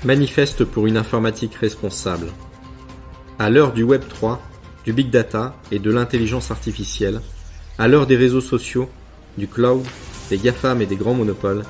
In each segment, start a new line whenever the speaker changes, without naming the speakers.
Manifeste pour une informatique responsable. À l'heure du Web 3, du Big Data et de l'intelligence artificielle, à l'heure des réseaux sociaux, du cloud, des GAFAM et des grands monopoles,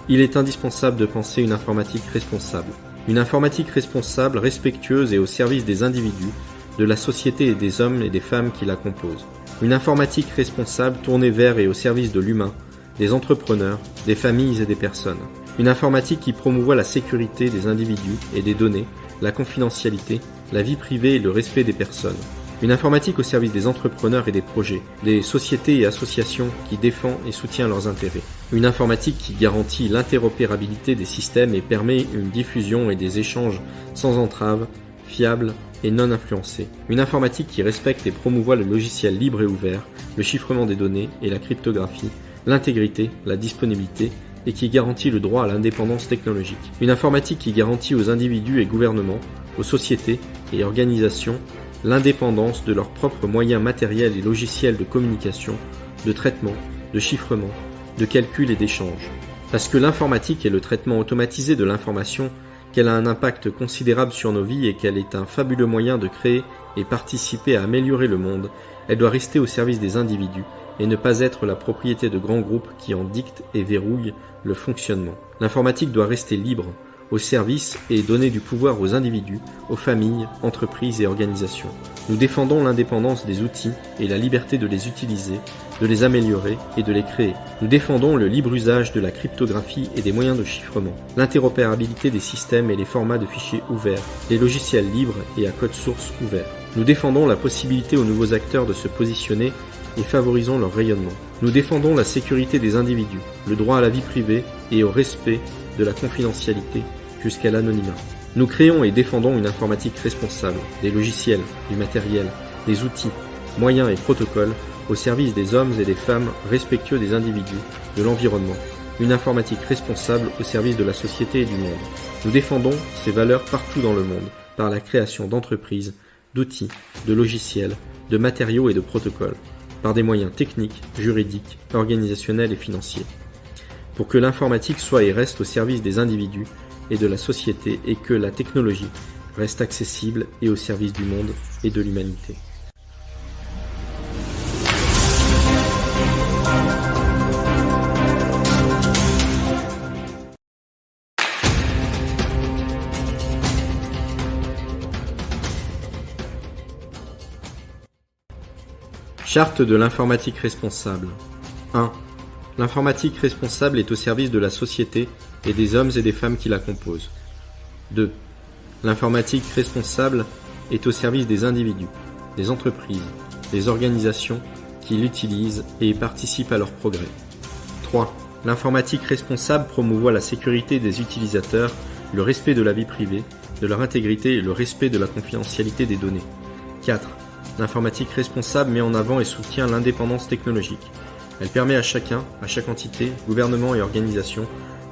il est indispensable de penser une informatique responsable. Une informatique responsable, respectueuse et au service des individus, de la société et des hommes et des femmes qui la composent. Une informatique responsable tournée vers et au service de l'humain, des entrepreneurs, des familles et des personnes. Une informatique qui promouvoit la sécurité des individus et des données, la confidentialité, la vie privée et le respect des personnes. Une informatique au service des entrepreneurs et des projets, des sociétés et associations qui défend et soutient leurs intérêts. Une informatique qui garantit l'interopérabilité des systèmes et permet une diffusion et des échanges sans entrave, fiables et non influencés. Une informatique qui respecte et promouvoit le logiciel libre et ouvert, le chiffrement des données et la cryptographie, l'intégrité, la disponibilité et qui garantit le droit à l'indépendance technologique. Une informatique qui garantit aux individus et gouvernements, aux sociétés et organisations l'indépendance de leurs propres moyens matériels et logiciels de communication, de traitement, de chiffrement, de calcul et d'échange. Parce que l'informatique est le traitement automatisé de l'information, qu'elle a un impact considérable sur nos vies et qu'elle est un fabuleux moyen de créer et participer à améliorer le monde, elle doit rester au service des individus et ne pas être la propriété de grands groupes qui en dictent et verrouillent le fonctionnement. L'informatique doit rester libre, au service et donner du pouvoir aux individus, aux familles, entreprises et organisations. Nous défendons l'indépendance des outils et la liberté de les utiliser, de les améliorer et de les créer. Nous défendons le libre usage de la cryptographie et des moyens de chiffrement, l'interopérabilité des systèmes et les formats de fichiers ouverts, les logiciels libres et à code source ouvert. Nous défendons la possibilité aux nouveaux acteurs de se positionner et favorisons leur rayonnement. Nous défendons la sécurité des individus, le droit à la vie privée et au respect de la confidentialité jusqu'à l'anonymat. Nous créons et défendons une informatique responsable, des logiciels, du matériel, des outils, moyens et protocoles au service des hommes et des femmes respectueux des individus, de l'environnement, une informatique responsable au service de la société et du monde. Nous défendons ces valeurs partout dans le monde par la création d'entreprises, d'outils, de logiciels, de matériaux et de protocoles, par des moyens techniques, juridiques, organisationnels et financiers, pour que l'informatique soit et reste au service des individus et de la société et que la technologie reste accessible et au service du monde et de l'humanité. Charte de l'informatique responsable. 1. L'informatique responsable est au service de la société et des hommes et des femmes qui la composent. 2. L'informatique responsable est au service des individus, des entreprises, des organisations qui l'utilisent et participent à leur progrès. 3. L'informatique responsable promouvoit la sécurité des utilisateurs, le respect de la vie privée, de leur intégrité et le respect de la confidentialité des données. 4. L'informatique responsable met en avant et soutient l'indépendance technologique. Elle permet à chacun, à chaque entité, gouvernement et organisation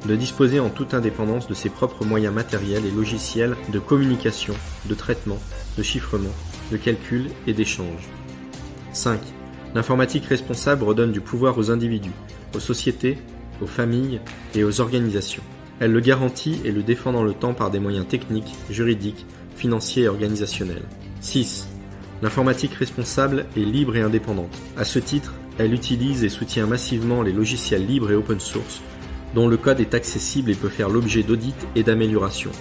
de disposer en toute indépendance de ses propres moyens matériels et logiciels de communication, de traitement, de chiffrement, de calcul et d'échange. 5. L'informatique responsable redonne du pouvoir aux individus, aux sociétés, aux familles et aux organisations. Elle le garantit et le défend dans le temps par des moyens techniques, juridiques, financiers et organisationnels. 6. L'informatique responsable est libre et indépendante. À ce titre, elle utilise et soutient massivement les logiciels libres et open source, dont le code est accessible et peut faire l'objet d'audits et d'améliorations.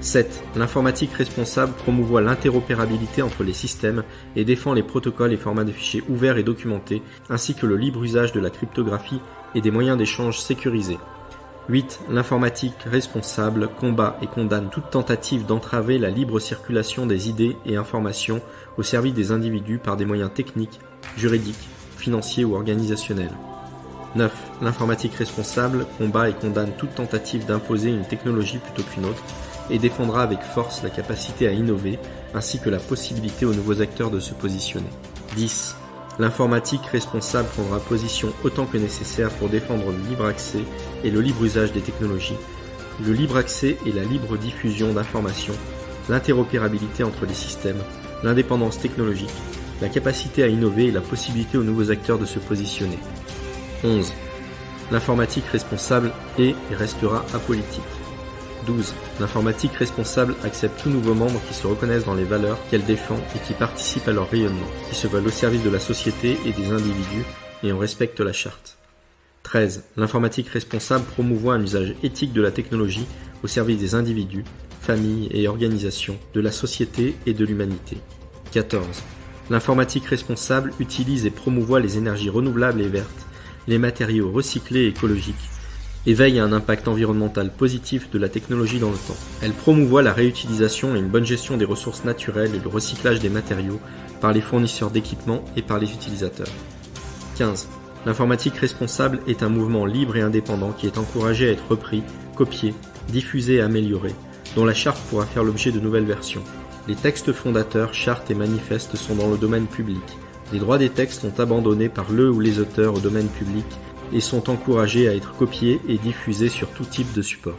7. L'informatique responsable promouvoit l'interopérabilité entre les systèmes et défend les protocoles et formats de fichiers ouverts et documentés, ainsi que le libre usage de la cryptographie et des moyens d'échange sécurisés. 8. L'informatique responsable combat et condamne toute tentative d'entraver la libre circulation des idées et informations au service des individus par des moyens techniques, juridiques, financiers ou organisationnels. 9. L'informatique responsable combat et condamne toute tentative d'imposer une technologie plutôt qu'une autre et défendra avec force la capacité à innover ainsi que la possibilité aux nouveaux acteurs de se positionner. 10. L'informatique responsable prendra position autant que nécessaire pour défendre le libre accès et le libre usage des technologies, le libre accès et la libre diffusion d'informations, l'interopérabilité entre les systèmes, l'indépendance technologique, la capacité à innover et la possibilité aux nouveaux acteurs de se positionner. 11. L'informatique responsable est et restera apolitique. 12. L'informatique responsable accepte tout nouveau membre qui se reconnaissent dans les valeurs qu'elle défend et qui participent à leur rayonnement, qui se veulent au service de la société et des individus et en respectent la charte. 13. L'informatique responsable promouvoit un usage éthique de la technologie au service des individus, familles et organisations, de la société et de l'humanité. 14. L'informatique responsable utilise et promouvoit les énergies renouvelables et vertes, les matériaux recyclés et écologiques, et veille à un impact environnemental positif de la technologie dans le temps. Elle promouvoit la réutilisation et une bonne gestion des ressources naturelles et le recyclage des matériaux par les fournisseurs d'équipements et par les utilisateurs. 15. L'informatique responsable est un mouvement libre et indépendant qui est encouragé à être repris, copié, diffusé et amélioré, dont la charte pourra faire l'objet de nouvelles versions. Les textes fondateurs, chartes et manifestes sont dans le domaine public. Les droits des textes sont abandonnés par le ou les auteurs au domaine public et sont encouragés à être copiés et diffusés sur tout type de support.